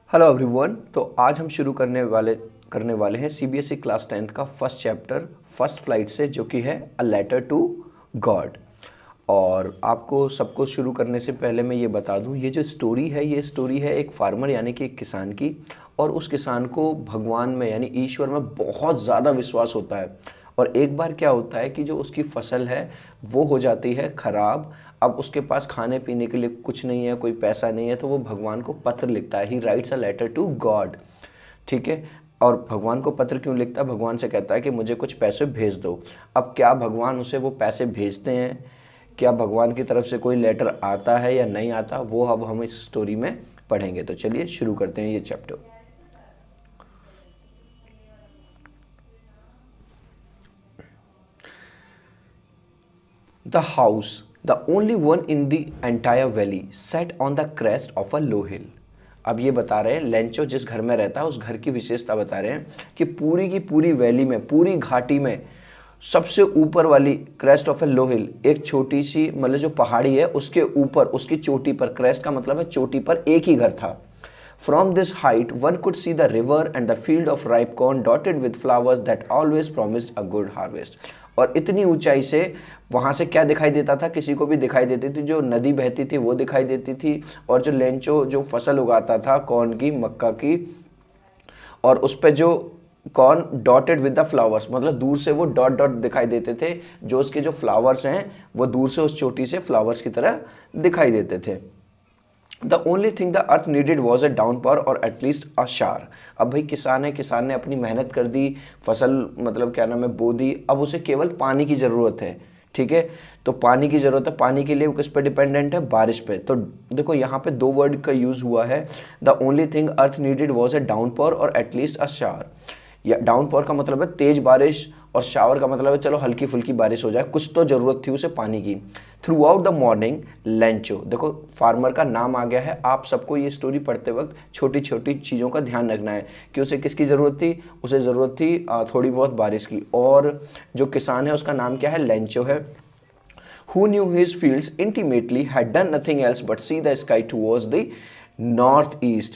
Hello everyone. तो आज हम शुरू करने वाले हैं सीबीएसई क्लास 10th का फर्स्ट चैप्टर फर्स्ट फ्लाइट से, जो कि है अ लेटर टू गॉड। और आपको सबको शुरू करने से पहले मैं ये बता दूं, ये जो स्टोरी है ये स्टोरी है एक फार्मर यानी कि एक किसान की। और उस किसान को भगवान में यानी ईश्वर में बहुत ज़्यादा विश्वास होता है। और एक बार क्या होता है कि जो उसकी फसल है वो हो जाती है ख़राब। अब उसके पास खाने पीने के लिए कुछ नहीं है, कोई पैसा नहीं है, तो वो भगवान को पत्र लिखता है। He writes a letter to God. ठीक है। और भगवान को पत्र क्यों लिखता है? भगवान से कहता है कि मुझे कुछ पैसे भेज दो। अब क्या भगवान उसे वो पैसे भेजते हैं? क्या भगवान की तरफ से कोई लेटर आता है या नहीं आता, वो अब हम इस स्टोरी में पढ़ेंगे। तो चलिए शुरू करते हैं ये chapter. The house, the only one in the entire valley, sat on the crest of a low hill. अब ये बता रहे हैं लेंचो जिस घर में रहता है उस घर की विशेषता बता रहे हैं कि पूरी की पूरी वैली में, पूरी घाटी में सबसे ऊपर वाली क्रेस्ट ऑफ ए लो हिल, एक छोटी सी मतलब जो पहाड़ी है उसके ऊपर, उसकी चोटी पर, क्रेस्ट का मतलब है चोटी पर, एक ही घर था। From this height, one could see the river and the field of ripe corn dotted with flowers that always promised a good harvest. और इतनी ऊंचाई से वहाँ से क्या दिखाई देता था? किसी को भी दिखाई देती थी, जो नदी बहती थी वो दिखाई देती थी, और जो लेंचो जो फसल उगाता था कॉर्न की, मक्का की, और उस पर जो corn dotted with the flowers, मतलब दूर से वो डॉट डॉट दिखाई देते थे। जो उसके जो फ्लावर्स हैं वो दूर से उस चोटी से फ्लावर्स की तरह दिखाई देते थे। The only thing the earth needed was a downpour or at least अ शार। अब भाई किसान है, किसान ने अपनी मेहनत कर दी, फसल मतलब क्या नाम है बो दी, अब उसे केवल पानी की ज़रूरत है। ठीक है, तो पानी की ज़रूरत है, पानी के लिए वो किस पे डिपेंडेंट है? बारिश पे। तो देखो यहाँ पे दो वर्ड का यूज़ हुआ है। The only thing earth needed was a downpour or at least अ शार। या डाउनपावर का मतलब है तेज बारिश, और शावर का मतलब है चलो हल्की फुल्की बारिश हो जाए, कुछ तो ज़रूरत थी उसे पानी की। Through out the morning Lencho, देखो फार्मर का नाम आ गया है। आप सबको ये स्टोरी पढ़ते वक्त छोटी छोटी चीज़ों का ध्यान रखना है कि उसे किसकी ज़रूरत थी। उसे ज़रूरत थी थोड़ी बहुत बारिश की। और जो किसान है उसका नाम क्या है? लेंचो है। Who knew his fields intimately had done nothing else but see the sky towards the north east.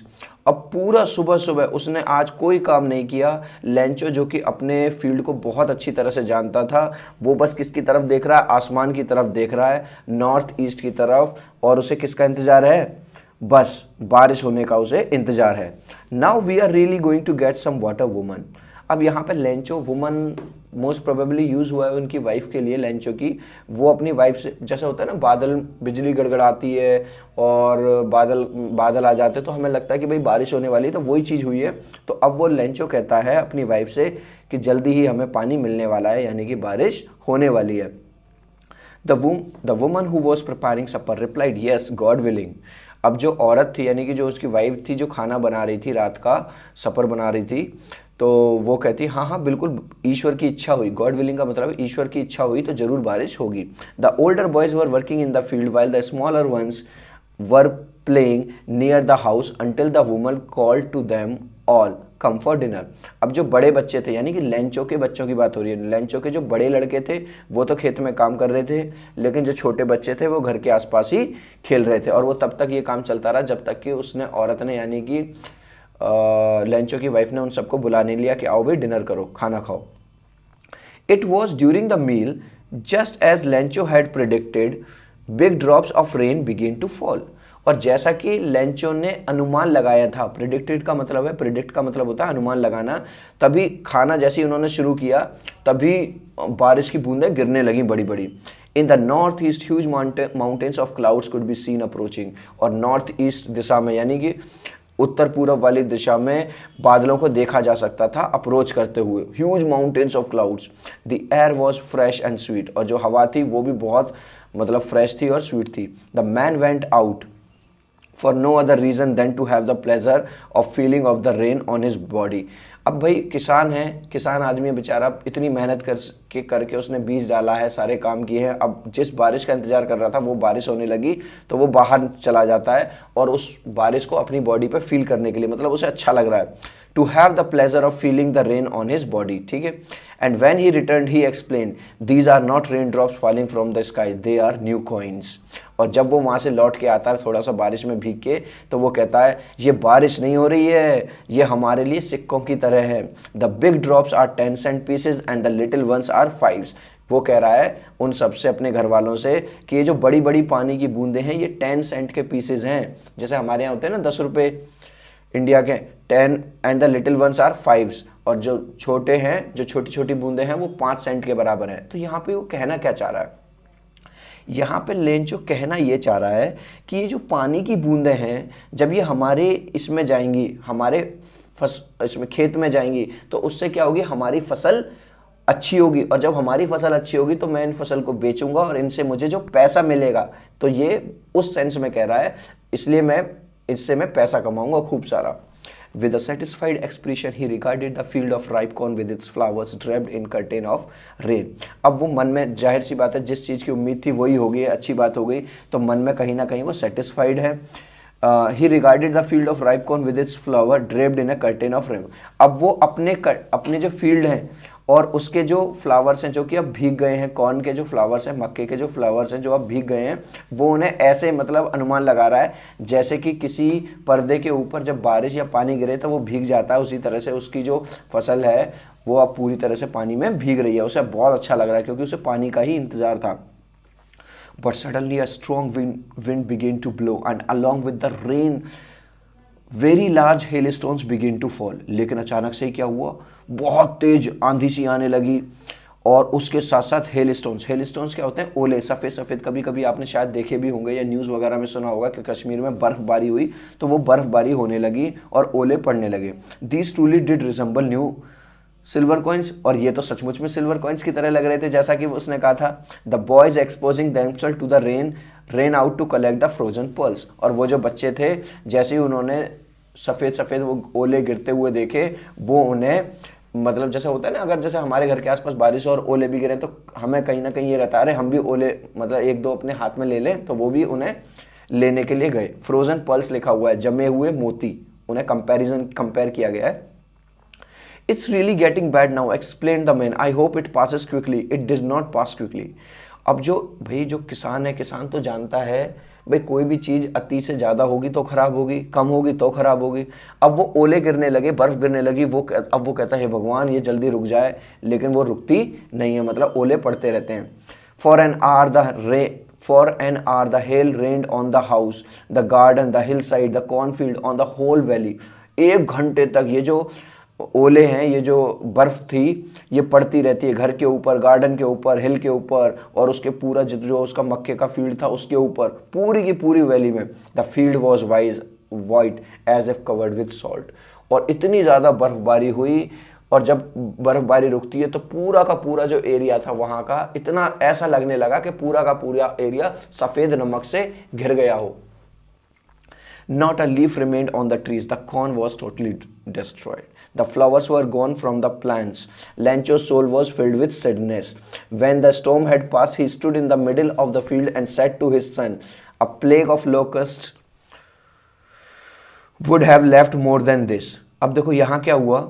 अब पूरा सुबह सुबह उसने आज कोई काम नहीं किया। लेंचो जो कि अपने फील्ड को बहुत अच्छी तरह से जानता था, वो बस किसकी तरफ देख रहा है? आसमान की तरफ देख रहा है, नॉर्थ ईस्ट की तरफ। और उसे किसका इंतज़ार है? बस बारिश होने का उसे इंतज़ार है। Now we are really going to get some water woman. अब यहाँ पे Lencho woman most probably use हुआ है उनकी वाइफ के लिए, लेंचो की। वो अपनी वाइफ से, जैसे होता है ना बादल, बिजली गड़गड़ाती है और बादल बादल आ जाते हैं तो हमें लगता है कि भाई बारिश होने वाली है, तो वही चीज़ हुई है। तो अब वो लेंचो कहता है अपनी वाइफ से कि जल्दी ही हमें पानी मिलने वाला है, यानी कि बारिश होने वाली है। The woman who was preparing supper replied yes God willing. अब जो औरत थी यानी कि जो उसकी वाइफ थी, जो खाना बना रही थी, रात का सपर बना रही थी, तो वो कहती हाँ हाँ बिल्कुल, ईश्वर की इच्छा हुई। गॉड विलिंग का मतलब है ईश्वर की इच्छा हुई तो जरूर बारिश होगी। The older boys were working in the field while the smaller ones were playing near the house until the woman called to them all come for dinner. अब जो बड़े बच्चे थे, यानी कि लेंचो के बच्चों की बात हो रही है, लेंचो के जो बड़े लड़के थे वो तो खेत में काम कर रहे थे, लेकिन जो छोटे बच्चे थे वो घर के आसपास ही खेल रहे थे। और वो तब तक ये काम चलता रहा जब तक कि उसने, औरत ने यानी कि लेंचो की वाइफ ने उन सबको बुला नहीं लिया कि आओ भाई डिनर करो, खाना खाओ। It was during the meal just as Lencho had predicted big drops of rain begin to fall. और जैसा कि लेंचो ने अनुमान लगाया था, प्रिडिक्टेड का मतलब है, प्रिडिक्ट का मतलब होता है अनुमान लगाना, तभी खाना जैसे ही उन्होंने शुरू किया तभी बारिश की बूंदें गिरने लगी बड़ी बड़ी। In the north east huge mountains of clouds could be seen approaching. और नॉर्थ ईस्ट दिशा में यानी कि उत्तर पूर्व वाली दिशा में बादलों को देखा जा सकता था अप्रोच करते हुए। Huge mountains of clouds. The air was fresh and sweet. और जो हवा थी वो भी बहुत मतलब फ्रेश थी और स्वीट थी। The man went out for no other reason than to have the pleasure of feeling of the rain on his body. अब भाई किसान है, किसान आदमी है बेचारा, इतनी मेहनत करके उसने बीज डाला है, सारे काम किए हैं। अब जिस बारिश का इंतजार कर रहा था वो बारिश होने लगी तो वो बाहर चला जाता है और उस बारिश को अपनी बॉडी पे फील करने के लिए, मतलब उसे अच्छा लग रहा है, to have the pleasure of feeling the rain on his body, ठीक है। And when he return he explain these are not rain drops falling from the sky, they are new coins. और जब वो वहाँ से लौट के आता है थोड़ा सा बारिश में भीग के, तो वो कहता है ये बारिश नहीं हो रही है, ये हमारे लिए सिक्कों की तरह है। The big drops are 10 cent pieces and the little ones are 5। वो कह रहा है उन सबसे, अपने घर वालों से, कि ये जो बड़ी बड़ी पानी की बूंदें हैं ये 10 सेंट के पीसेज हैं। जैसे हमारे यहाँ होते हैं ना 10 रुपये इंडिया के, 10 and the little ones are 5, और जो छोटे हैं, जो छोटी छोटी बूंदें हैं वो 5 सेंट के बराबर हैं। तो यहाँ पे वो कहना क्या चाह रहा है, यहाँ पे लेंचो कहना ये चाह रहा है कि ये जो पानी की बूंदें हैं जब ये हमारे इसमें जाएंगी, हमारे इसमें खेत में जाएंगी, तो उससे क्या होगी, हमारी फसल अच्छी होगी, और जब हमारी फसल अच्छी होगी तो मैं इन फसल को बेचूंगा और इनसे मुझे जो पैसा मिलेगा, तो ये उस सेंस में कह रहा है, इसलिए इससे मैं पैसा कमाऊंगा खूब सारा। With a satisfied expression, he regarded the field of ripe corn with its flowers draped in curtain of rain. अब वो मन में, जाहिर सी बात है, जिस चीज़ की उम्मीद थी वही हो गई, अच्छी बात हो गई, तो मन में कहीं ना कहीं वो सेटिस्फाइड है। He regarded the field of ripe corn with its flower draped in a curtain of rain. अब वो अपने जो फील्ड हैं और उसके जो फ्लावर्स हैं जो कि अब भीग गए हैं, कॉर्न के जो फ्लावर्स हैं, मक्के के जो फ्लावर्स हैं जो अब भीग गए हैं, वो उन्हें ऐसे मतलब अनुमान लगा रहा है जैसे कि किसी पर्दे के ऊपर जब बारिश या पानी गिरे तो वो भीग जाता है, उसी तरह से उसकी जो फसल है वो अब पूरी तरह से पानी में भीग रही है। उसे बहुत अच्छा लग रहा है क्योंकि उसे पानी का ही इंतजार था। But suddenly a strong wind began to blow and along with the rain very large hailstones begin to fall. लेकिन अचानक से ही क्या हुआ, बहुत तेज आंधी सी आने लगी और उसके साथ साथ हेलस्टोन्स क्या होते हैं, ओले, सफ़ेद सफ़ेद। कभी कभी आपने शायद देखे भी होंगे या न्यूज़ वगैरह में सुना होगा कि कश्मीर में बर्फबारी हुई, तो वो बर्फबारी होने लगी और ओले पड़ने लगे। These truly did resemble new silver coins, और ये तो सचमुच में सिल्वर कॉइन्स की तरह लग रहे थे, जैसा कि उसने कहा था। The boys exposing themselves to the rain out to collect the frozen pearls. और वो जो बच्चे थे, जैसे ही उन्होंने सफ़ेद सफ़ेद वो ओले गिरते हुए देखे, वो उन्हें, मतलब जैसे होता है ना, अगर जैसे हमारे घर के आसपास बारिश और ओले भी गिरे तो हमें कहीं ना कहीं ये रहता है, अरे हम भी ओले मतलब एक दो अपने हाथ में ले लें, तो वो भी उन्हें लेने के लिए गए। फ्रोजन पर्ल्स लिखा हुआ है, जमे हुए मोती, उन्हें कंपेयर किया गया है। It's really getting bad now, explained the man. I hope it passes quickly. It did not pass quickly. अब जो भाई जो किसान है, किसान तो जानता है भाई कोई भी चीज़ अति से ज़्यादा होगी तो ख़राब होगी, कम होगी तो ख़राब होगी। अब वो ओले गिरने लगे, बर्फ़ गिरने लगी, अब वो कहता है भगवान ये जल्दी रुक जाए, लेकिन वो रुकती नहीं है, मतलब ओले पड़ते रहते हैं। For an hour the hail rained on the house, the garden, the hillside, the cornfield, on the whole valley. 1 घंटे तक ये जो ओले हैं, ये जो बर्फ थी, ये पड़ती रहती है घर के ऊपर, गार्डन के ऊपर, हिल के ऊपर, और उसके पूरा जो उसका मक्के का फील्ड था उसके ऊपर, पूरी की पूरी वैली में। The field was white as if covered with salt. और इतनी ज़्यादा बर्फबारी हुई, और जब बर्फबारी रुकती है तो पूरा का पूरा जो एरिया था वहाँ का, इतना ऐसा लगने लगा कि पूरा का पूरा एरिया सफ़ेद नमक से घिर गया हो। Not a leaf remained on the trees. The corn was totally destroyed. The flowers were gone from the plants. Lancho's soul was filled with sadness. When the storm had passed, he stood in the middle of the field and said to his son, "A plague of locusts would have left more than this." अब देखो यहाँ क्या हुआ,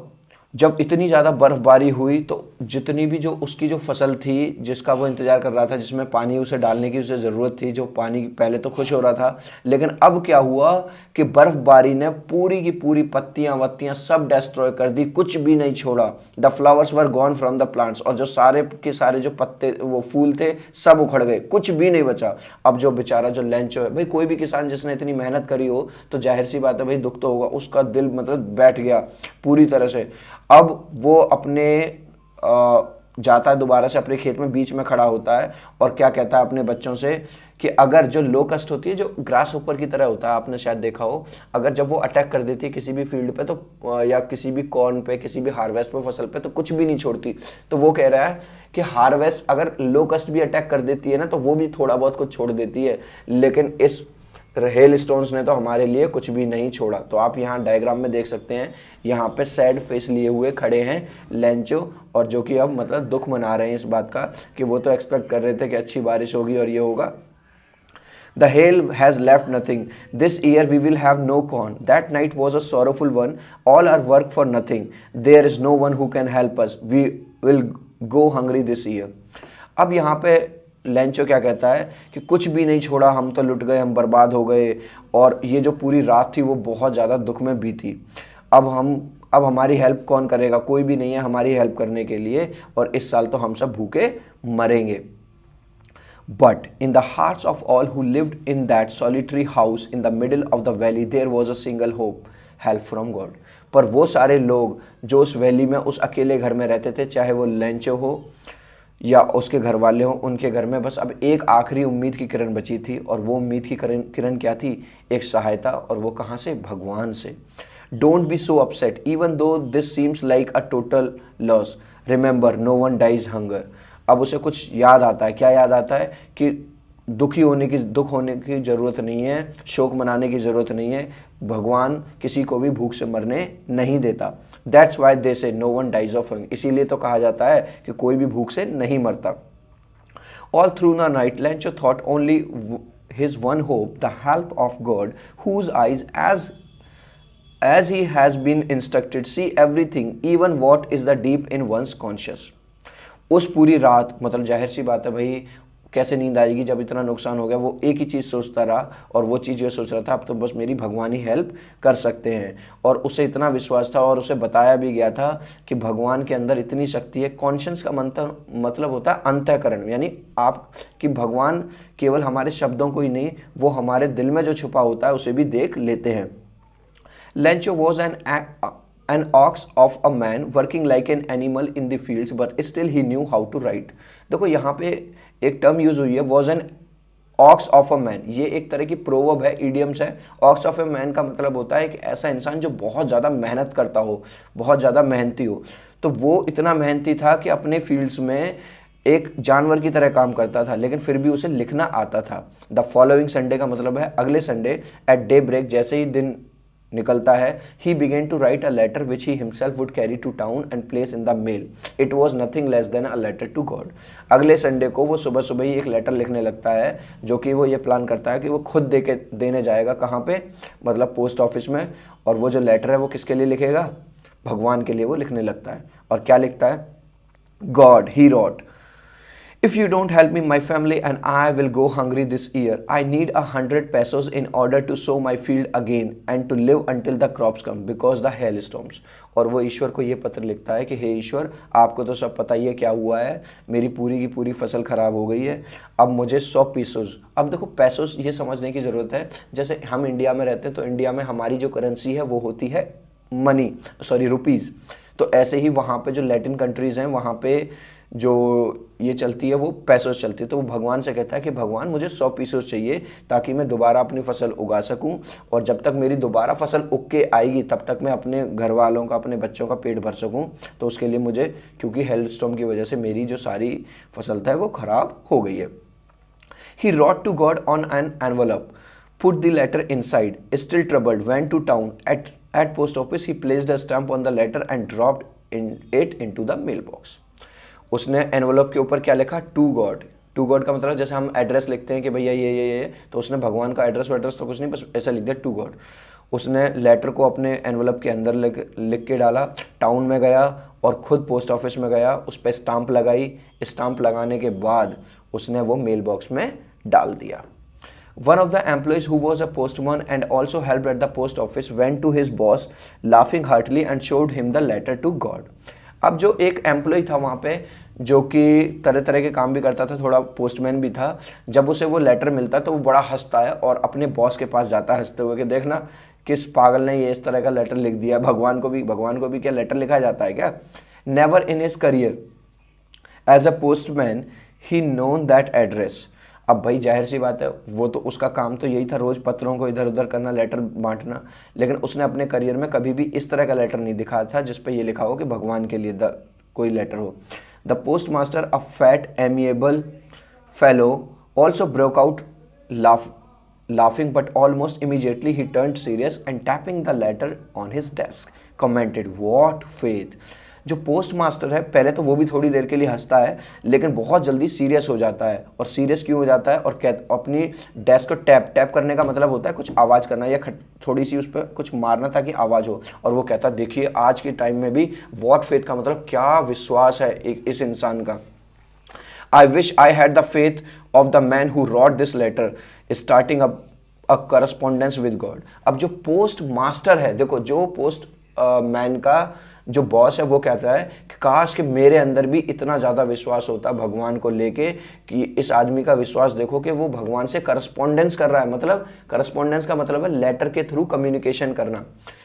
जब इतनी ज़्यादा बर्फबारी हुई तो जितनी भी जो उसकी जो फसल थी जिसका वो इंतज़ार कर रहा था, जिसमें पानी उसे डालने की उसे ज़रूरत थी, जो पानी पहले तो खुश हो रहा था, लेकिन अब क्या हुआ कि बर्फबारी ने पूरी की पूरी पत्तियां वत्तियां सब डिस्ट्रॉय कर दी, कुछ भी नहीं छोड़ा। The flowers were gone from the plants, और जो सारे के सारे जो पत्ते वो फूल थे सब उखड़ गए, कुछ भी नहीं बचा। अब जो बेचारा जो लेंचो है, भाई कोई भी किसान जिसने इतनी मेहनत करी हो तो जाहिर सी बात है भाई दुख तो होगा, उसका दिल मतलब बैठ गया पूरी तरह से। अब वो अपने जाता है दोबारा से अपने खेत में, बीच में खड़ा होता है और क्या कहता है अपने बच्चों से कि अगर जो लोकस्ट होती है, जो ग्रास ऊपर की तरह होता है, आपने शायद देखा हो, अगर जब वो अटैक कर देती है किसी भी फील्ड पे तो या किसी भी कॉर्न पे, किसी भी हार्वेस्ट पे, फसल पे, तो कुछ भी नहीं छोड़ती। तो वो कह रहा है कि हार्वेस्ट अगर लोकस्ट भी अटैक कर देती है ना तो वो भी थोड़ा बहुत कुछ छोड़ देती है, लेकिन इस हेल स्टोन्स ने तो हमारे लिए कुछ भी नहीं छोड़ा। तो आप यहाँ डायग्राम में देख सकते हैं, यहाँ पे सैड फेस लिए हुए खड़े हैं लेंचो, और जो कि अब मतलब दुख मना रहे हैं इस बात का कि वो तो एक्सपेक्ट कर रहे थे कि अच्छी बारिश होगी और ये होगा। The hail has left nothing. This year we will have no corn. That night was a sorrowful one. All our work for nothing. There is no one who can help us. We will go hungry this year. अब यहाँ पे Lencho क्या कहता है कि कुछ भी नहीं छोड़ा, हम तो लुट गए, हम बर्बाद हो गए, और ये जो पूरी रात थी वो बहुत ज़्यादा दुख में बीती। अब हमारी हेल्प कौन करेगा, कोई भी नहीं है हमारी हेल्प करने के लिए, और इस साल तो हम सब भूखे मरेंगे। But in the hearts of all who lived in that solitary house in the middle of the valley, there was a single hope, help from God. पर वो सारे लोग जो उस वैली में उस अकेले घर में रहते थे, चाहे वो लेंचो हो या उसके घर वाले हों, उनके घर में बस अब एक आखिरी उम्मीद की किरण बची थी, और वो उम्मीद की किरण क्या थी? एक सहायता, और वो कहाँ से? भगवान से। Don't be so upset, even though this seems like a total loss. Remember, no one dies hunger. अब उसे कुछ याद आता है। क्या याद आता है? कि दुख होने की ज़रूरत नहीं है, शोक मनाने की ज़रूरत नहीं है, भगवान किसी को भी भूख से मरने नहीं देता। That's why they say no one dies of hunger, इसीलिए तो कहा जाता है कि कोई भी भूख से नहीं मरता। All through the night Lencho thought only his one hope, the help of God, whose eyes as he has been instructed see everything, even what is the deep in one's conscious. उस पूरी रात मतलब जाहिर सी बात है भाई, कैसे नींद आएगी जब इतना नुकसान हो गया। वो एक ही चीज़ सोचता रहा, और वो चीज़ ये सोच रहा था अब तो बस मेरी भगवान ही हेल्प कर सकते हैं। और उसे इतना विश्वास था, और उसे बताया भी गया था कि भगवान के अंदर इतनी शक्ति है। कॉन्शियस का मतलब होता है अंतःकरण, यानी आप कि भगवान केवल हमारे शब्दों को ही नहीं, वो हमारे दिल में जो छुपा होता है उसे भी देख लेते हैं। Lencho was an ox of a man working like an animal in the fields, but still he knew how to write. देखो यहाँ पे एक टर्म यूज हुई है, was an ox of a man. ये एक तरह की प्रोवर्ब है, इडियम्स है। ox of a man का मतलब होता है कि ऐसा इंसान जो बहुत ज़्यादा मेहनत करता हो, बहुत ज़्यादा मेहनती हो। तो वो इतना मेहनती था कि अपने फील्ड्स में एक जानवर की तरह काम करता था, लेकिन फिर भी उसे लिखना आता था। द फॉलोइंग संडे का मतलब है अगले संडे एट डे ब्रेक, जैसे ही दिन निकलता है, he began to write a letter which he himself would carry to town and place in the mail. It was nothing less than a letter to God. अगले Sunday को वो सुबह सुबह ही एक लेटर लिखने लगता है, जो कि वो ये प्लान करता है कि वो खुद देने जाएगा कहाँ पे, मतलब पोस्ट ऑफिस में। और वो जो लेटर है वो किसके लिए लिखेगा? भगवान के लिए वो लिखने लगता है। और क्या लिखता है? God, he wrote, if you don't help me, my family and I will go hungry this year. I need 100 pesos in order to sow my field again and to live until the crops come because the hailstorms. और वो ईश्वर को ये पत्र लिखता है कि हे ईश्वर, आपको तो सब पता ही है क्या हुआ है, मेरी पूरी की पूरी फसल खराब हो गई है, अब मुझे 100 पीसोस। अब देखो पैसोस ये समझने की ज़रूरत है, जैसे हम इंडिया में रहते हैं तो इंडिया में हमारी जो करेंसी है वो होती है रुपीज़। तो ऐसे ही वहाँ पे जो लैटिन कंट्रीज़ हैं वहाँ पे जो ये चलती है वो पैसोस चलती है। तो वो भगवान से कहता है कि भगवान मुझे 100 पीसोस चाहिए ताकि मैं दोबारा अपनी फसल उगा सकूं, और जब तक मेरी दोबारा फसल उग के आएगी तब तक मैं अपने घर वालों का, अपने बच्चों का पेट भर सकूं। तो उसके लिए मुझे, क्योंकि हेलस्टॉर्म की वजह से मेरी जो सारी फसल था वो ख़राब हो गई है। He wrote to God on an envelope, put the letter inside, still troubled, went to town. At post office he placed a stamp on the letter and dropped it into the mailbox. उसने envelope के ऊपर क्या लिखा? To God. To God का मतलब जैसे हम address लिखते हैं कि भैया ये, तो उसने भगवान का एड्रेस तो कुछ नहीं, बस ऐसा लिख दिया टू गॉड। उसने लेटर को अपने एनवलप के अंदर लिख के डाला, टाउन में गया और खुद पोस्ट ऑफिस में गया, उस पर स्टाम्प लगाई। स्टाम्प लगाने के बाद उसने वो मेल बॉक्स में डाल दिया। One of the employees who was a postman and also helped at the post office went to his boss laughing heartily and showed him the letter to God. अब जो एक एम्प्लॉय था वहाँ पे जो कि तरह तरह के काम भी करता था, थोड़ा पोस्टमैन भी था, जब उसे वो लेटर मिलता तो वो बड़ा हंसता है और अपने बॉस के पास जाता है हंसते हुए कि देखना किस पागल ने ये इस तरह का लेटर लिख दिया। भगवान को भी क्या लेटर लिखा जाता है क्या? Never in his career as a postman he known that address. अब भाई जाहिर सी बात है, वो तो उसका काम तो यही था रोज़ पत्रों को इधर उधर करना, लेटर बांटना, लेकिन उसने अपने करियर में कभी भी इस तरह का लेटर नहीं दिखा था जिस पे ये लिखा हो कि भगवान के लिए कोई लेटर हो। The post master, a fat amiable fellow, also broke out laughing, but almost immediately he turned serious and tapping the letter on his desk, commented, "What faith!" जो पोस्ट मास्टर है पहले तो वो भी थोड़ी देर के लिए हंसता है, लेकिन बहुत जल्दी सीरियस हो जाता है। और सीरियस क्यों हो जाता है? और अपनी डेस्क को टैप टैप करने का मतलब होता है कुछ आवाज़ करना या थोड़ी सी उस पर कुछ मारना ताकि आवाज़ हो। और वो कहता है, देखिए आज के टाइम में भी वॉट फेथ का मतलब क्या विश्वास है इस इंसान का। I wish I had the faith of the man who wrote this letter, starting a correspondence with God. अब जो पोस्ट मास्टर है, देखो जो पोस्ट मैन का जो बॉस है वो कहता है कि काश कि मेरे अंदर भी इतना ज़्यादा विश्वास होता भगवान को लेके कि इस आदमी का विश्वास देखो कि वो भगवान से करस्पॉन्डेंस कर रहा है। मतलब करस्पॉन्डेंस का मतलब है लेटर के थ्रू कम्युनिकेशन करना।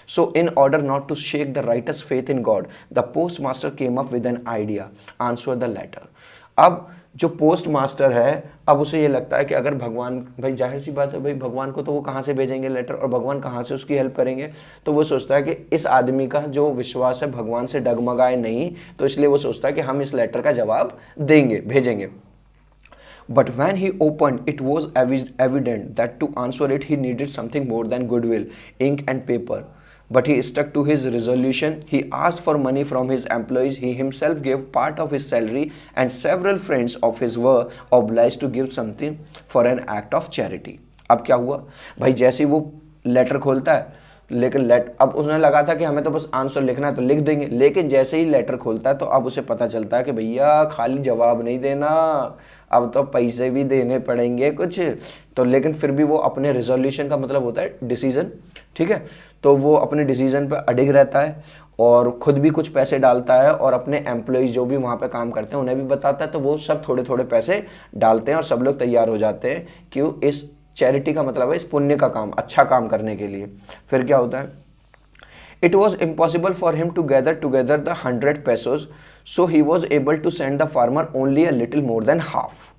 So in order not to shake the writer's faith in God, the post master came up with an idea, answer the letter. अब जो पोस्ट मास्टर है, अब उसे ये लगता है कि अगर भगवान, भाई जाहिर सी बात है भाई भगवान को तो वो कहाँ से भेजेंगे लेटर, और भगवान कहाँ से उसकी हेल्प करेंगे। तो वो सोचता है कि इस आदमी का जो विश्वास है भगवान से डगमगाए नहीं, तो इसलिए वो सोचता है कि हम इस लेटर का जवाब देंगे, भेजेंगे। But when he opened, it was evident that to answer it he needed something more than goodwill, ink and paper. But he stuck to his resolution. He asked for money from his employees. He himself gave part of his salary, and several friends of his were obliged to give something for an act of charity. अब क्या हुआ भाई, जैसे ही वो letter खोलता है, लेकिन अब उसने लगा था कि हमें तो बस आंसर लिखना है तो लिख देंगे, लेकिन जैसे ही लेटर खोलता है तो अब उसे पता चलता है कि भैया खाली जवाब नहीं देना, अब तो पैसे भी देने पड़ेंगे कुछ। तो लेकिन फिर भी वो अपने रिजोल्यूशन का मतलब होता है डिसीजन, ठीक है, तो वो अपने डिसीजन पे अडिग रहता है और खुद भी कुछ पैसे डालता है और अपने एम्प्लॉयज़ जो भी वहाँ पे काम करते हैं उन्हें भी बताता है। तो वो सब थोड़े थोड़े पैसे डालते हैं और सब लोग तैयार हो जाते हैं क्यों, इस चैरिटी का मतलब है इस पुण्य का काम, अच्छा काम करने के लिए। फिर क्या होता है, it was impossible for him to gather together the 100 pesos, so he was able to send the farmer only a little more than half.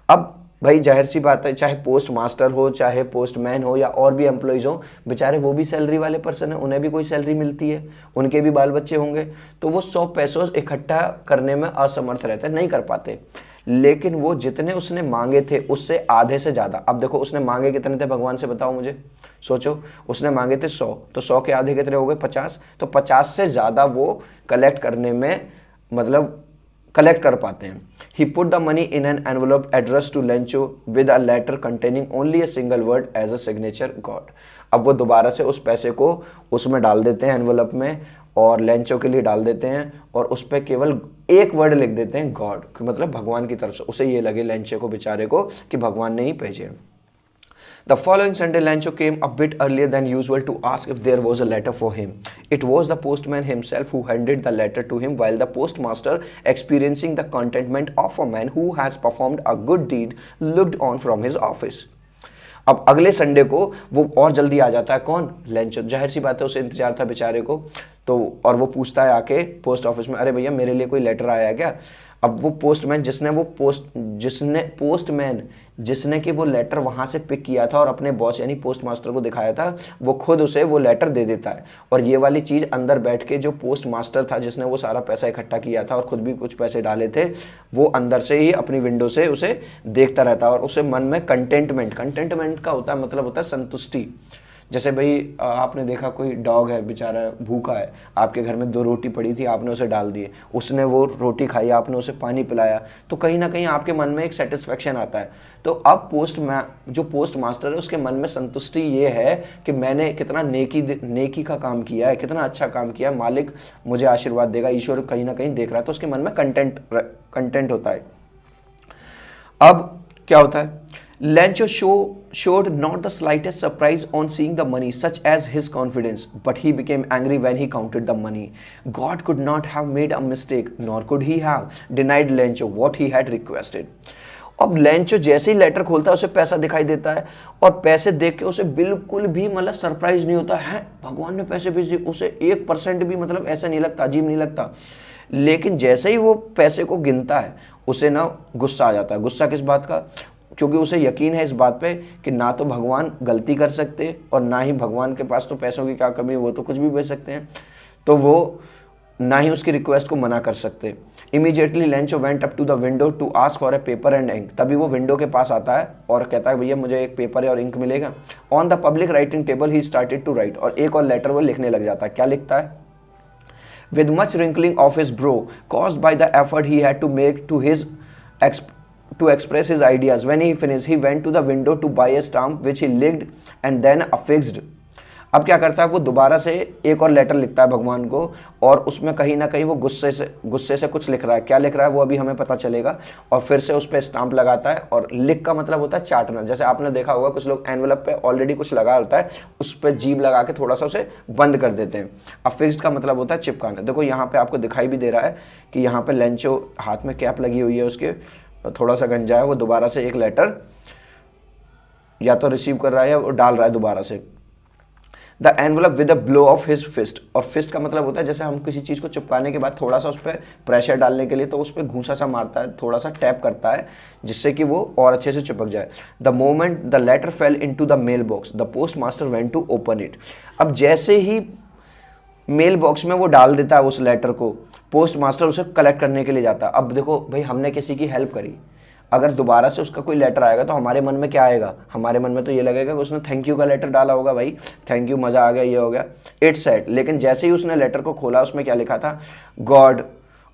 अब भाई जाहिर सी बात है, चाहे पोस्ट मास्टर हो, चाहे पोस्टमैन हो या और भी एम्प्लॉयज़ हो, बेचारे वो भी सैलरी वाले पर्सन है, उन्हें भी कोई सैलरी मिलती है, उनके भी बाल बच्चे होंगे। तो वो 100 pesos इकट्ठा करने में असमर्थ रहते, नहीं कर पाते। लेकिन वो जितने उसने मांगे थे उससे आधे से ज़्यादा, अब देखो उसने मांगे कितने थे भगवान से, बताओ मुझे, सोचो। उसने मांगे थे 100, तो 100 के आधे कितने हो गए, 50। तो 50 से ज़्यादा वो कलेक्ट करने में, मतलब कलेक्ट कर पाते हैं। He put the money in an envelope addressed to Lencho with a letter containing only a single word as a signature, God. अब वो दोबारा से उस पैसे को उसमें डाल देते हैं एनवलप में और लेंचो के लिए डाल देते हैं और उस पर केवल एक वर्ड लिख देते हैं गॉड, मतलब भगवान की तरफ से। उसे ये लगे लेंचो को बेचारे को कि भगवान ने ही भेजे। The following Sunday, Lancho came a bit earlier than usual to ask if there was a letter for him. It was the postman himself who handed the letter to him, while the postmaster, experiencing the contentment of a man who has performed a good deed, looked on from his office. अब अगले Sunday को वो और जल्दी आ जाता है, कौन, Lencho. जाहिर सी बात है उसे इंतजार था बेचारे को, तो और वो पूछता है आके पोस्ट ऑफिस में, अरे भैया मेरे लिए कोई लेटर आया है क्या। अब वो पोस्टमैन जिसने कि वो लेटर वहाँ से पिक किया था और अपने बॉस यानी पोस्ट मास्टर को दिखाया था, वो खुद उसे वो लेटर दे देता है। और ये वाली चीज़ अंदर बैठ के जो पोस्ट मास्टर था जिसने वो सारा पैसा इकट्ठा किया था और खुद भी कुछ पैसे डाले थे, वो अंदर से ही अपनी विंडो से उसे देखता रहता है और उसे मन में कंटेंटमेंट का होता है, मतलब होता है संतुष्टि। जैसे भाई आपने देखा कोई डॉग है बेचारा भूखा है, आपके घर में 2 रोटी पड़ी थी, आपने उसे डाल दिए, उसने वो रोटी खाई, आपने उसे पानी पिलाया, तो कहीं ना कहीं आपके मन में एक सेटिस्फेक्शन आता है। तो अब जो पोस्ट मास्टर है उसके मन में संतुष्टि ये है कि मैंने कितना नेकी का काम किया है, कितना अच्छा काम किया, मालिक मुझे आशीर्वाद देगा, ईश्वर कहीं ना कहीं देख रहा है, तो उसके मन में कंटेंट होता है। अब क्या होता है, Lancho showed not the slightest surprise on seeing the money, such as his confidence, but he became angry when he counted the money. God could not have made a mistake, nor could he have denied Lancho what he had requested. अब Lencho जैसे ही letter खोलता है उसे पैसा दिखाई देता है और पैसे देख के उसे बिल्कुल भी मतलब सरप्राइज नहीं होता है, भगवान ने पैसे भेज दिए, उसे 1% भी मतलब ऐसा नहीं लगता, अजीब नहीं लगता। लेकिन जैसे ही वो पैसे को गिनता है उसे ना गुस्सा आ जाता है। गुस्सा किस बात का, क्योंकि उसे यकीन है इस बात पे कि ना तो भगवान गलती कर सकते और ना ही भगवान के पास तो पैसों की क्या कमी है, वो तो कुछ भी भेज सकते हैं। तो वो ना ही उसकी रिक्वेस्ट को मना कर सकते। Immediately Lencho went up to the window to ask for a paper and ink. तभी वो विंडो के पास आता है और कहता है भैया मुझे एक पेपर और इंक मिलेगा। On the public writing table he started to write, और एक और लेटर वो लिखने लग जाता है। क्या लिखता है? With much wrinkling of his brow caused by the effort he had to make to express his ideas. When he finished, he went to the window to buy a stamp which he licked and then affixed. अब क्या करता है वो दोबारा से एक और letter लिखता है भगवान को, और उसमें कहीं ना कहीं वो गुस्से से कुछ लिख रहा है। क्या लिख रहा है वो अभी हमें पता चलेगा। और फिर से उस पर स्टाम्प लगाता है, और लिख का मतलब होता है चाटना। जैसे आपने देखा होगा कुछ लोग एनवेलप पे ऑलरेडी कुछ लगा होता है, उस पर जीभ लगा के थोड़ा सा उसे बंद कर देते हैं। अफिक्स्ड का मतलब होता है चिपकाना। देखो यहाँ पे आपको दिखाई भी दे रहा है कि यहाँ पे लेंचो हाथ में कैप लगी हुई है उसके, थोड़ा सा गंजा है, वो दोबारा से एक लेटर या तो रिसीव कर रहा है या वो डाल रहा है दोबारा से। The envelope with a blow of his fist, और फिस्ट का मतलब होता है जैसे हम किसी चीज़ को चिपकाने के बाद थोड़ा सा उस पर प्रेशर डालने के लिए तो उस पर घूसा सा मारता है, थोड़ा सा टैप करता है जिससे कि वो और अच्छे से चिपक जाए। The moment the letter fell into the mailbox the post master went to open it. अब जैसे ही मेल बॉक्स में वो डाल देता है उस लेटर को, पोस्ट मास्टर उसे कलेक्ट करने के लिए जाता है। अब देखो भाई, हमने किसी की हेल्प करी, अगर दोबारा से उसका कोई लेटर आएगा तो हमारे मन में क्या आएगा? हमारे मन में तो ये लगेगा कि उसने थैंक यू का लेटर डाला होगा, भाई थैंक यू, मज़ा आ गया, ये हो गया, इट्स सेट। लेकिन जैसे ही उसने लेटर को खोला उसमें क्या लिखा था? God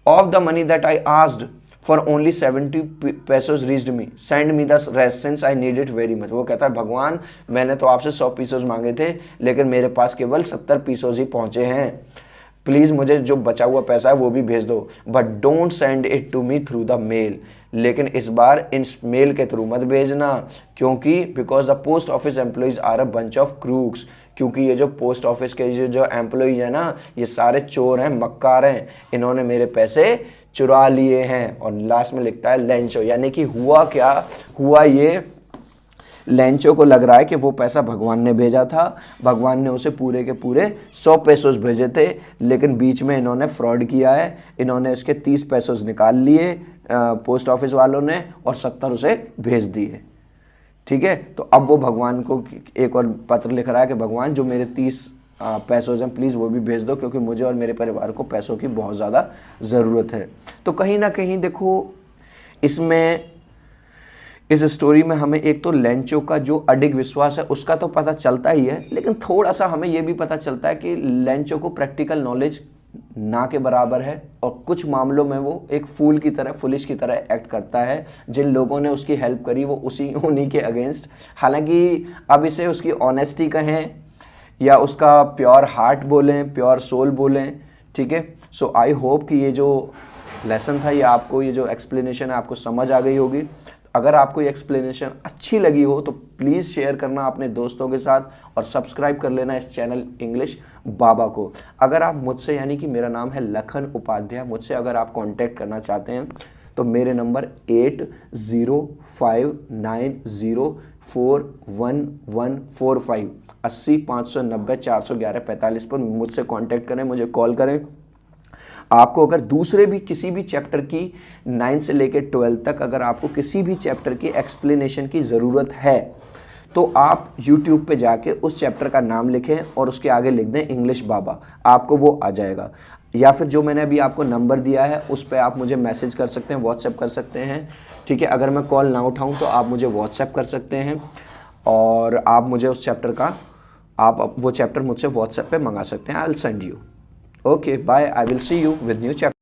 of the money that I asked for only 70 pesos reached me, send me the rest since I need it very much. वो कहता है भगवान मैंने तो आपसे 100 पीसोज मांगे थे, लेकिन मेरे पास केवल 70 पीसोज ही पहुंचे हैं। प्लीज़ मुझे जो बचा हुआ पैसा है वो भी भेज दो, but don't send it to me through the mail. लेकिन इस बार इन मेल के थ्रू मत भेजना, क्योंकि because the post office employees are a bunch of crooks, क्योंकि ये जो पोस्ट ऑफिस के जो एम्प्लॉइज हैं ना, ये सारे चोर हैं, मक्कार हैं, इन्होंने मेरे पैसे चुरा लिए हैं। और लास्ट में लिखता है लेंचो, यानी कि हुआ क्या? हुआ ये, लेंचो को लग रहा है कि वो पैसा भगवान ने भेजा था, भगवान ने उसे पूरे के पूरे 100 पेसोस भेजे थे, लेकिन बीच में इन्होंने फ्रॉड किया है, इन्होंने इसके 30 पेसोस निकाल लिए पोस्ट ऑफिस वालों ने और 70 उसे भेज दिए। ठीक है, तो अब वो भगवान को एक और पत्र लिख रहा है कि भगवान जो मेरे 30 पैसों हैं प्लीज़ वो भी भेज दो, क्योंकि मुझे और मेरे परिवार को पैसों की बहुत ज़्यादा ज़रूरत है। तो कहीं ना कहीं देखो इसमें, इस स्टोरी में हमें एक तो लेंचो का जो अडिग विश्वास है उसका तो पता चलता ही है, लेकिन थोड़ा सा हमें ये भी पता चलता है कि लेंचो को प्रैक्टिकल नॉलेज ना के बराबर है, और कुछ मामलों में वो एक फूल की तरह, फुलिश की तरह एक्ट करता है। जिन लोगों ने उसकी हेल्प करी वो उन्हीं के अगेंस्ट। हालांकि अब इसे उसकी ऑनेस्टी कहें या उसका प्योर हार्ट बोलें, प्योर सोल बोलें, ठीक है। सो आई होप कि ये जो लेसन था, ये आपको, ये जो एक्सप्लेनेशन है आपको समझ आ गई होगी। अगर आपको ये एक्सप्लेनेशन अच्छी लगी हो तो प्लीज़ शेयर करना अपने दोस्तों के साथ, और सब्सक्राइब कर लेना इस चैनल इंग्लिश बाबा को। अगर आप मुझसे, यानी कि मेरा नाम है लखन उपाध्याय, मुझसे अगर आप कांटेक्ट करना चाहते हैं तो मेरे नंबर 8059041145 80 590 411 45 पर मुझसे कांटेक्ट करें, मुझे कॉल करें। आपको अगर दूसरे भी किसी भी चैप्टर की 9 से लेकर 12 तक अगर आपको किसी भी चैप्टर की एक्सप्लेनेशन की ज़रूरत है तो आप YouTube पे जाके उस चैप्टर का नाम लिखें और उसके आगे लिख दें इंग्लिश बाबा, आपको वो आ जाएगा। या फिर जो मैंने अभी आपको नंबर दिया है उस पर आप मुझे मैसेज कर सकते हैं, व्हाट्सएप कर सकते हैं, ठीक है। अगर मैं कॉल ना उठाऊँ तो आप मुझे व्हाट्सएप कर सकते हैं, और आप मुझे उस चैप्टर का, आप वो चैप्टर मुझसे व्हाट्सएप पे मंगा सकते हैं। I will send you. Okay, bye. I will see you with new chapter.